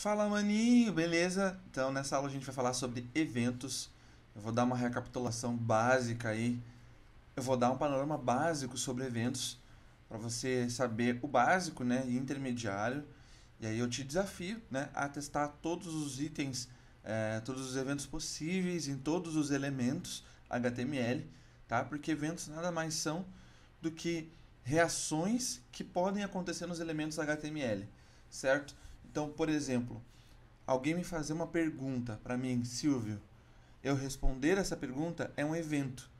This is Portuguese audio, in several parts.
Fala, maninho, beleza? Então, nessa aula a gente vai falar sobre eventos. Eu vou dar uma recapitulação básica aí. Eu vou dar um panorama básico sobre eventos para você saber o básico, né, e intermediário. E aí eu te desafio, né, a testar todos os itens, todos os eventos possíveis em todos os elementos HTML, tá? Porque eventos nada mais são do que reações que podem acontecer nos elementos HTML, certo? Então, por exemplo, alguém me fazer uma pergunta para mim, Silvio, eu responder essa pergunta é um evento,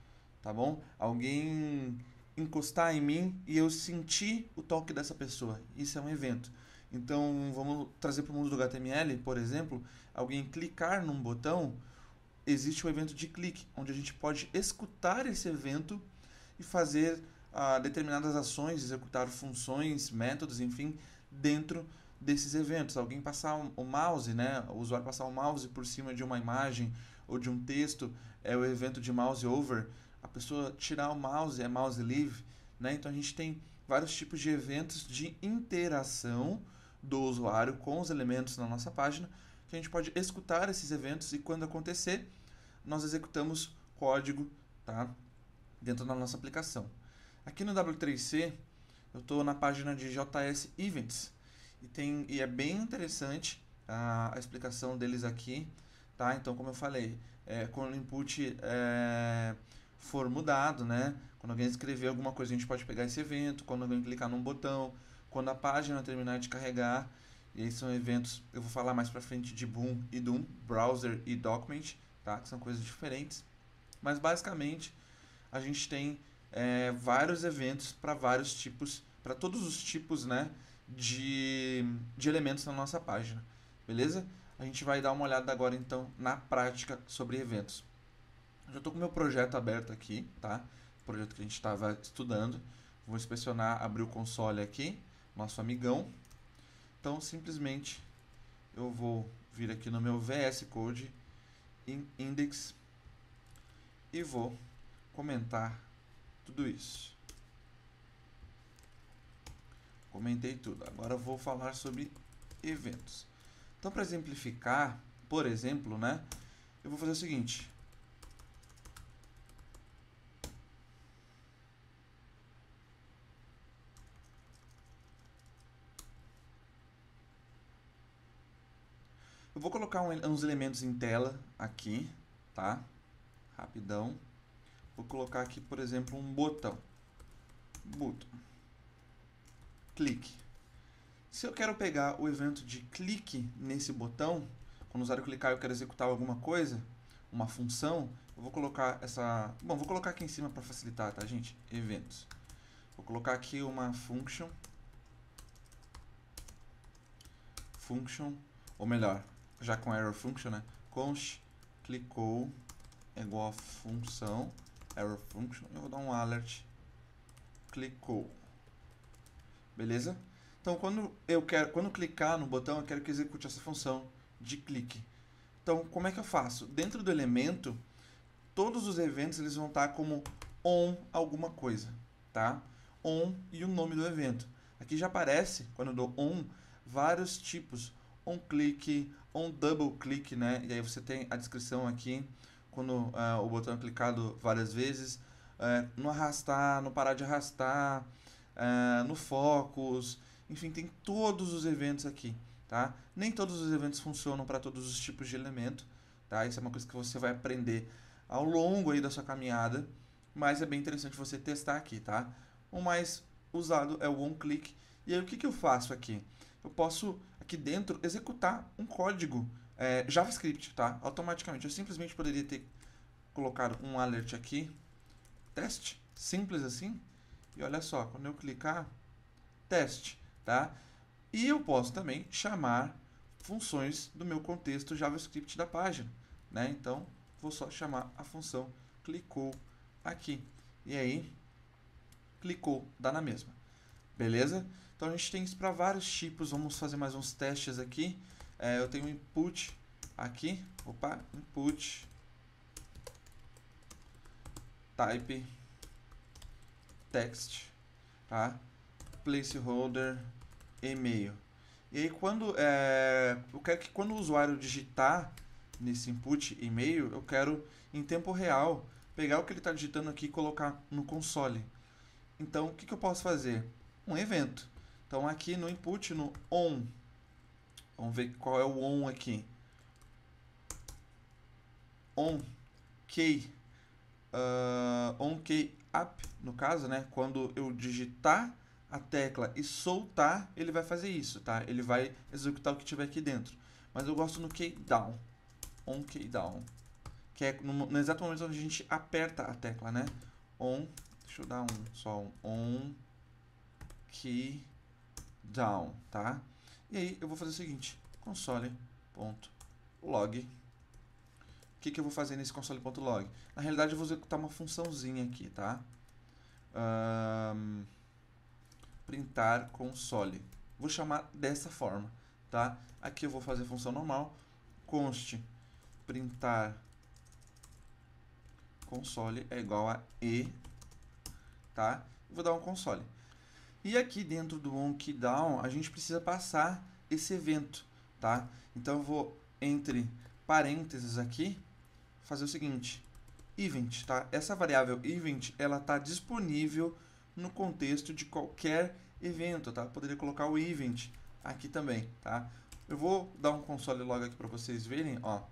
tá bom? Alguém encostar em mim e eu sentir o toque dessa pessoa, isso é um evento. Então, vamos trazer para o mundo do HTML, por exemplo, alguém clicar num botão, existe o evento de clique, onde a gente pode escutar esse evento e fazer determinadas ações, executar funções, métodos, enfim, dentro desses eventos. Alguém passar o mouse, né, o usuário passar o mouse por cima de uma imagem ou de um texto, é o evento de mouse over. A pessoa tirar o mouse é mouse leave, né? Então a gente tem vários tipos de eventos de interação do usuário com os elementos na nossa página, que a gente pode escutar esses eventos e quando acontecer, nós executamos código, tá, dentro da nossa aplicação. Aqui no W3C, eu estou na página de JS Events e é bem interessante a explicação deles aqui, tá? Então, como eu falei, quando o input for mudado, né? Quando alguém escrever alguma coisa, a gente pode pegar esse evento, quando alguém clicar num botão, quando a página terminar de carregar, e aí são eventos, eu vou falar mais pra frente de Boom e Doom, Browser e Document, tá? Que são coisas diferentes. Mas basicamente a gente tem vários eventos para vários tipos, para todos os tipos, né, de elementos na nossa página, beleza? A gente vai dar uma olhada agora então na prática sobre eventos. Eu já estou com o meu projeto aberto aqui, tá? O projeto que a gente estava estudando. Vou inspecionar, abrir o console aqui, nosso amigão. Então simplesmente eu vou vir aqui no meu VS Code, em index, e vou comentar tudo isso. Comentei tudo. Agora eu vou falar sobre eventos. Então, para exemplificar, por exemplo, né, eu vou fazer o seguinte. Eu vou colocar uns elementos em tela aqui, tá? Rapidão. Vou colocar aqui, por exemplo, um botão. Button. Clique. Se eu quero pegar o evento de clique nesse botão, quando o usuário clicar eu quero executar alguma coisa, uma função, eu vou colocar essa... Bom, vou colocar aqui em cima para facilitar, tá, gente? Eventos. Vou colocar aqui uma function, ou melhor, já com error function, né? Const clicou é igual a função, error function, eu vou dar um alert, clicou. Beleza? Então, quando clicar no botão, eu quero que execute essa função de clique. Então, como é que eu faço? Dentro do elemento, todos os eventos eles vão estar como on alguma coisa, tá? On e o nome do evento. Aqui já aparece, quando eu dou on, vários tipos. On click, on double click, né? E aí você tem a descrição aqui, quando o botão é clicado várias vezes. No arrastar, no parar de arrastar, no focus, enfim, tem todos os eventos aqui, tá? Nem todos os eventos funcionam para todos os tipos de elemento, tá? Isso é uma coisa que você vai aprender ao longo aí da sua caminhada, mas é bem interessante você testar aqui, tá? O mais usado é o onClick. E aí o que eu faço aqui? Eu posso, aqui dentro, executar um código JavaScript, tá? Automaticamente. Eu simplesmente poderia ter colocado um alert aqui, teste, simples assim. E olha só, quando eu clicar, teste, tá? E eu posso também chamar funções do meu contexto JavaScript da página, né? Então, vou só chamar a função clicou aqui. E aí, clicou, dá na mesma. Beleza? Então, a gente tem isso para vários tipos. Vamos fazer mais uns testes aqui. Eu tenho um input aqui. Opa, input type text, tá? Placeholder e-mail. E aí eu quero que quando o usuário digitar nesse input e-mail, eu quero em tempo real pegar o que ele está digitando aqui e colocar no console. Então, o que eu posso fazer? Um evento. Então, aqui no input, no on, vamos ver qual é o on aqui. On key, on key up, no caso, né? Quando eu digitar a tecla e soltar, ele vai fazer isso, tá? Ele vai executar o que tiver aqui dentro. Mas eu gosto no key down, on key down, que é no exato momento onde a gente aperta a tecla, né? On, deixa eu dar só um on key down, tá? E aí eu vou fazer o seguinte, console.log. O que eu vou fazer nesse console.log? Na realidade eu vou executar uma funçãozinha aqui, tá? Printar console. Vou chamar dessa forma, tá? Aqui eu vou fazer a função normal, const printar console é igual a e, tá? Vou dar um console. E aqui dentro do onKeyDown, a gente precisa passar esse evento, tá? Então eu vou, entre parênteses aqui, fazer o seguinte, event, tá? Essa variável event, ela está disponível no contexto de qualquer evento, tá? Eu poderia colocar o event aqui também, tá? Eu vou dar um console log aqui para vocês verem, ó.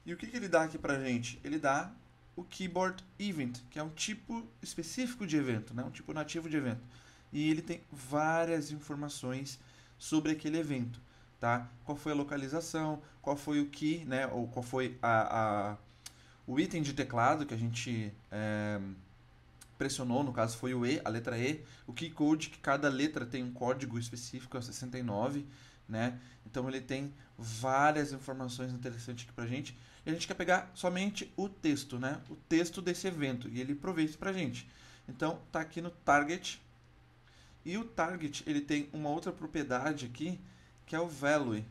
E o que ele dá aqui pra gente? Ele dá o keyboard event, que é um tipo específico de evento, né? Um tipo nativo de evento. E ele tem várias informações sobre aquele evento, tá? Qual foi a localização, qual foi o key, né? Ou qual foi o item de teclado que a gente pressionou, no caso foi o E, a letra E, o key code, que cada letra tem um código específico, é o 69, né? Então ele tem várias informações interessantes aqui pra gente. E a gente quer pegar somente o texto, né? O texto desse evento, e ele provê isso pra gente. Então tá aqui no target. E o target, ele tem uma outra propriedade aqui, que é o value,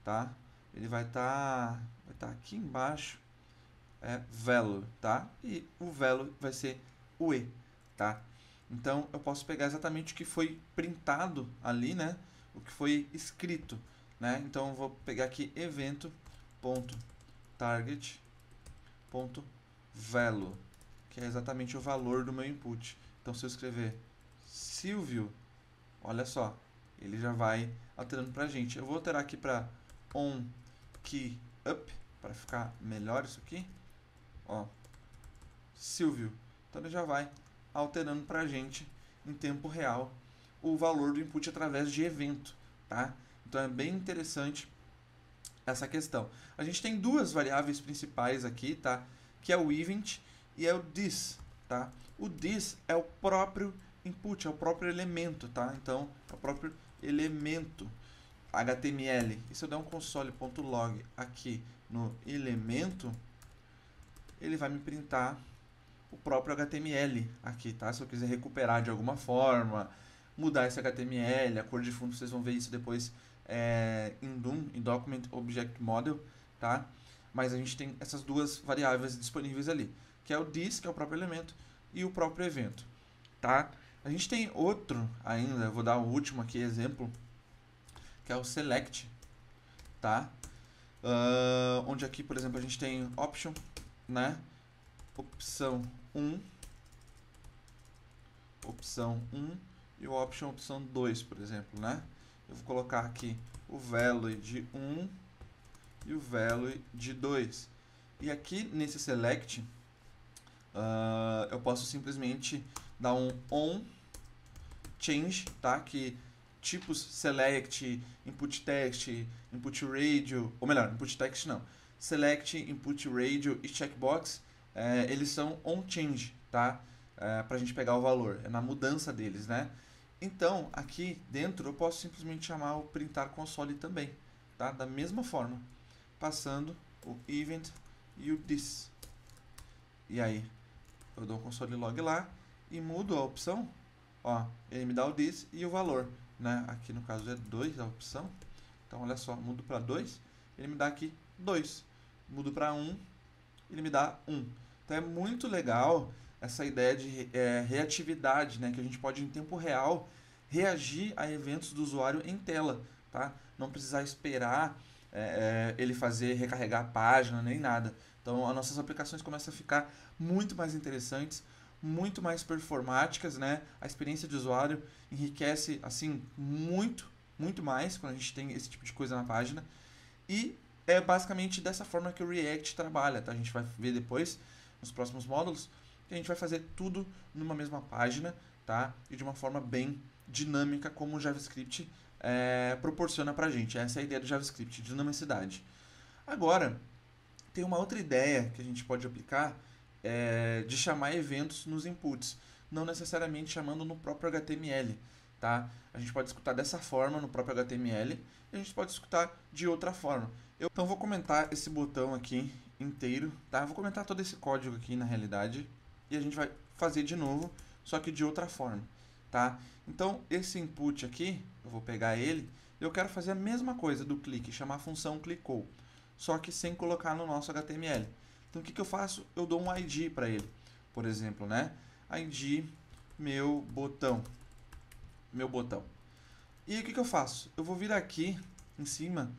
tá? Ele vai estar aqui embaixo, value, tá? E o value vai ser o E, tá? Então, eu posso pegar exatamente o que foi printado ali, né? O que foi escrito, né? Então, eu vou pegar aqui evento.target.value, que é exatamente o valor do meu input. Então, se eu escrever Silvio, olha só, ele já vai alterando pra gente. Eu vou alterar aqui para on key up, para ficar melhor isso aqui. Ó, Silvio. Então ele já vai alterando pra gente em tempo real o valor do input através de evento, tá? Então é bem interessante essa questão. A gente tem duas variáveis principais aqui, tá? Que é o event e é o this, tá? O this é o próprio input, é o próprio elemento, tá? Então, é o próprio elemento HTML. E se eu der um console.log aqui no elemento, ele vai me printar o próprio HTML aqui, tá? Se eu quiser recuperar de alguma forma, mudar esse HTML, a cor de fundo, vocês vão ver isso depois em DOM, em Document Object Model, tá? Mas a gente tem essas duas variáveis disponíveis ali, que é o this, que é o próprio elemento, e o próprio evento, tá? A gente tem outro ainda, eu vou dar o último aqui exemplo, que é o select, tá? Onde aqui, por exemplo, a gente tem option, né? Opção 1 e o opção 2, por exemplo, né? Eu vou colocar aqui o value de 1 e o value de 2. E aqui nesse select, eu posso simplesmente dar um on change, tá? Que tipos select, input text, input radio, ou melhor, input text não, select, input radio e checkbox, eles são on change, tá? Para a gente pegar o valor, é na mudança deles, né? Então, aqui dentro eu posso simplesmente chamar o printar console também, tá? Da mesma forma, passando o event e o this. E aí, eu dou um console log lá e mudo a opção, ó, ele me dá o this e o valor, né? Aqui no caso é 2 a opção. Então, olha só, mudo para 2, ele me dá aqui 2. Mudo para 1, ele me dá 1. Então, é muito legal essa ideia de reatividade, né? Que a gente pode, em tempo real, reagir a eventos do usuário em tela, tá? Não precisar esperar ele recarregar a página, nem nada. Então, as nossas aplicações começam a ficar muito mais interessantes, muito mais performáticas, né? A experiência de usuário enriquece, assim, muito mais quando a gente tem esse tipo de coisa na página. E é basicamente dessa forma que o React trabalha, tá? A gente vai ver depois, nos próximos módulos, que a gente vai fazer tudo numa mesma página, tá? E de uma forma bem dinâmica, como o JavaScript proporciona pra gente. Essa é a ideia do JavaScript, dinamicidade. Agora, tem uma outra ideia que a gente pode aplicar de chamar eventos nos inputs, não necessariamente chamando no próprio HTML, tá? A gente pode escutar dessa forma no próprio HTML e a gente pode escutar de outra forma. Então vou comentar esse botão aqui inteiro, tá? Vou comentar todo esse código aqui na realidade e a gente vai fazer de novo, só que de outra forma, tá? Então esse input aqui, eu vou pegar ele, eu quero fazer a mesma coisa do clique, chamar a função clicou, só que sem colocar no nosso HTML. Então o que eu faço? Eu dou um ID para ele, por exemplo, né? ID meu botão. E o que eu faço? Eu vou vir aqui em cima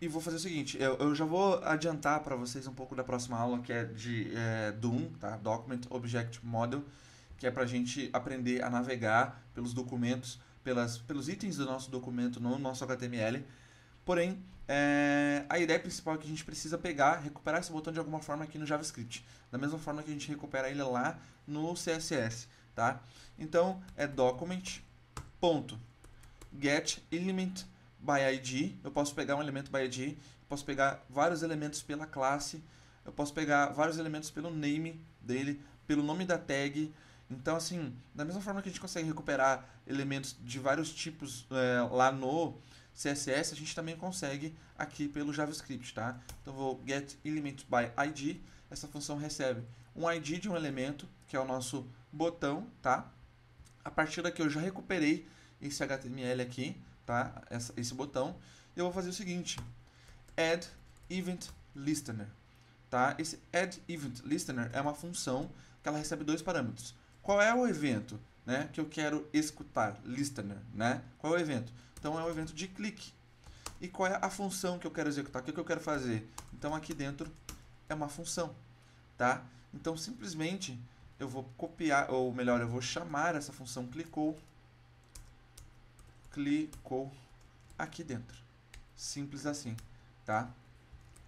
e vou fazer o seguinte, eu já vou adiantar para vocês um pouco da próxima aula, que é de DOM, tá? Document Object Model, que é para a gente aprender a navegar pelos documentos, pelos itens do nosso documento no nosso HTML. Porém, a ideia principal é que a gente precisa recuperar esse botão de alguma forma aqui no JavaScript, da mesma forma que a gente recupera ele lá no CSS, tá? Então, é document.getElementById. Eu posso pegar um elemento by ID, posso pegar vários elementos pela classe, eu posso pegar vários elementos pelo name dele, pelo nome da tag. Então, assim, da mesma forma que a gente consegue recuperar elementos de vários tipos lá no CSS, a gente também consegue aqui pelo JavaScript, tá? Então, vou getElementById, essa função recebe um ID de um elemento, que é o nosso botão, tá? A partir daqui eu já recuperei esse HTML aqui, tá? Esse botão. Eu vou fazer o seguinte, add event listener, tá? Esse add event listener é uma função que ela recebe dois parâmetros. Qual é o evento, né, que eu quero escutar? Listener, né? Qual é o evento? Então é o evento de clique. E qual é a função que eu quero executar? O que eu quero fazer? Então aqui dentro é uma função, tá? Então simplesmente eu vou copiar, ou melhor, eu vou chamar essa função clicou aqui dentro. Simples assim, tá?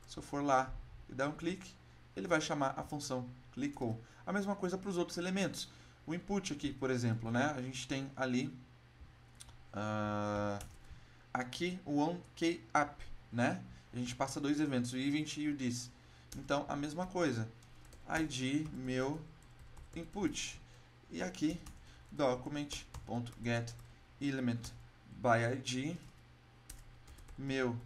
Se eu for lá e dar um clique, ele vai chamar a função clicou. A mesma coisa para os outros elementos. O input aqui, por exemplo, né? A gente tem ali aqui o onKeyUp, né? A gente passa dois eventos, o event e o this. Então, a mesma coisa. ID meu input. E aqui, document.getElementById meu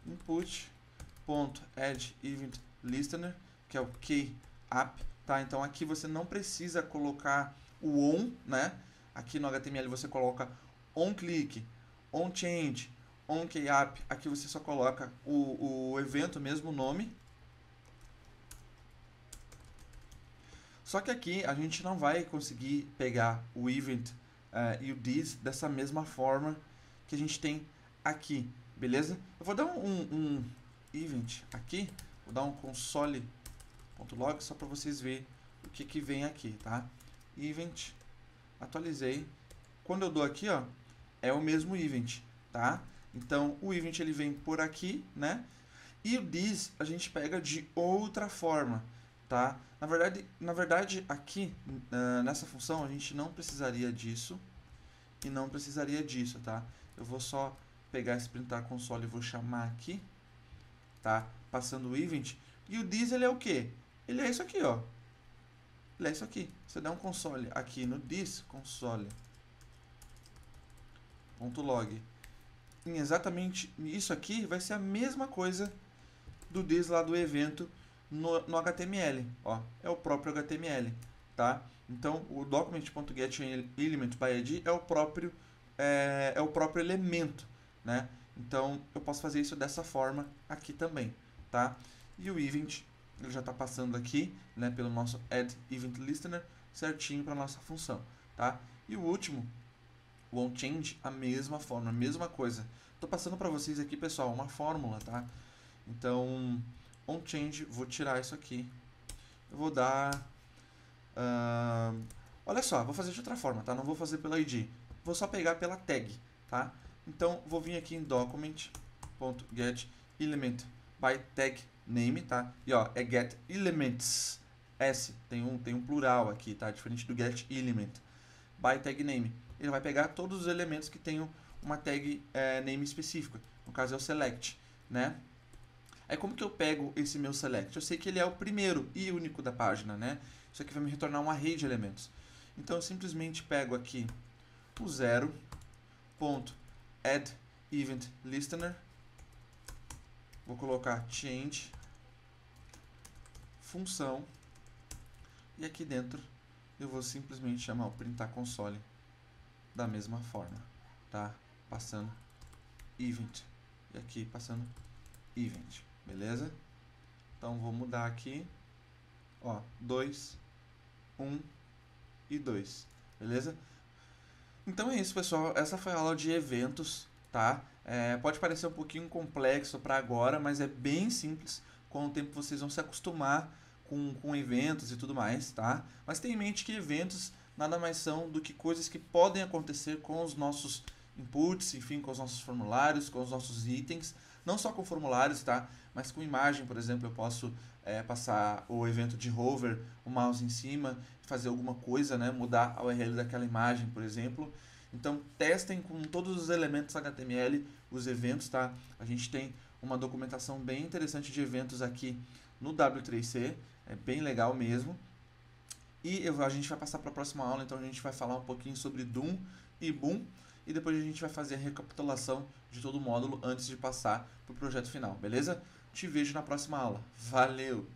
input.addEventListener, que é o keyUp, tá? Então aqui você não precisa colocar o on, né? Aqui no HTML você coloca onClick, onChange, onKeyUp. Aqui você só coloca o evento mesmo, o nome. Só que aqui a gente não vai conseguir pegar o event e o this dessa mesma forma que a gente tem aqui, beleza? Eu vou dar um event aqui, vou dar um console.log só para vocês verem o que vem aqui, tá? Event, atualizei. Quando eu dou aqui, ó, é o mesmo event, tá? Então o event ele vem por aqui, né? E o this a gente pega de outra forma, tá? Na verdade aqui nessa função a gente não precisaria disso e não precisaria disso, tá? Eu vou só pegar esse printar console e vou chamar aqui, tá? Passando o event. E o this ele é o quê? Ele é isso aqui, ó. Ele é isso aqui. Você dá um console aqui no this, console.log. Em exatamente isso aqui vai ser a mesma coisa do this lá do evento no HTML, ó, é o próprio HTML, tá? Então o document.getElementById é o próprio elemento, né? Então eu posso fazer isso dessa forma aqui também, tá? E o event ele já está passando aqui, né, pelo nosso add event listener certinho para nossa função, tá? E o último O onChange, a mesma forma, a mesma coisa. Tô passando para vocês aqui, pessoal, uma fórmula, tá? Então, onChange, vou tirar isso aqui. Eu vou dar... olha só, vou fazer de outra forma, tá? Não vou fazer pela ID. Vou só pegar pela tag, tá? Então, vou vir aqui em document.getElement by tag name, tá? E ó, é get elements. S, tem um plural aqui, tá? Diferente do get element. By tag name. Ele vai pegar todos os elementos que tenham uma tag name específica. No caso é o select, né? Aí como que eu pego esse meu select? Eu sei que ele é o primeiro e único da página, né? Isso aqui vai me retornar um array de elementos. Então eu simplesmente pego aqui o 0.addEventListener. Vou colocar change função. E aqui dentro eu vou simplesmente chamar o printar console da mesma forma, tá? Passando event. E aqui passando event, beleza? Então vou mudar aqui, ó, 2, 1 e 2, beleza? Então é isso, pessoal. Essa foi a aula de eventos, tá? Pode parecer um pouquinho complexo para agora, mas é bem simples. Com o tempo vocês vão se acostumar com eventos e tudo mais, tá? Mas tenha em mente que eventos nada mais são do que coisas que podem acontecer com os nossos inputs, enfim, com os nossos formulários, com os nossos itens. Não só com formulários, tá? Mas com imagem, por exemplo, eu posso passar o evento de hover, o mouse em cima, fazer alguma coisa, né? Mudar a URL daquela imagem, por exemplo. Então, testem com todos os elementos HTML os eventos, tá? A gente tem uma documentação bem interessante de eventos aqui no W3C, é bem legal mesmo. E a gente vai passar para a próxima aula, então a gente vai falar um pouquinho sobre Doom e Boom. E depois a gente vai fazer a recapitulação de todo o módulo antes de passar para o projeto final, beleza? Te vejo na próxima aula. Valeu!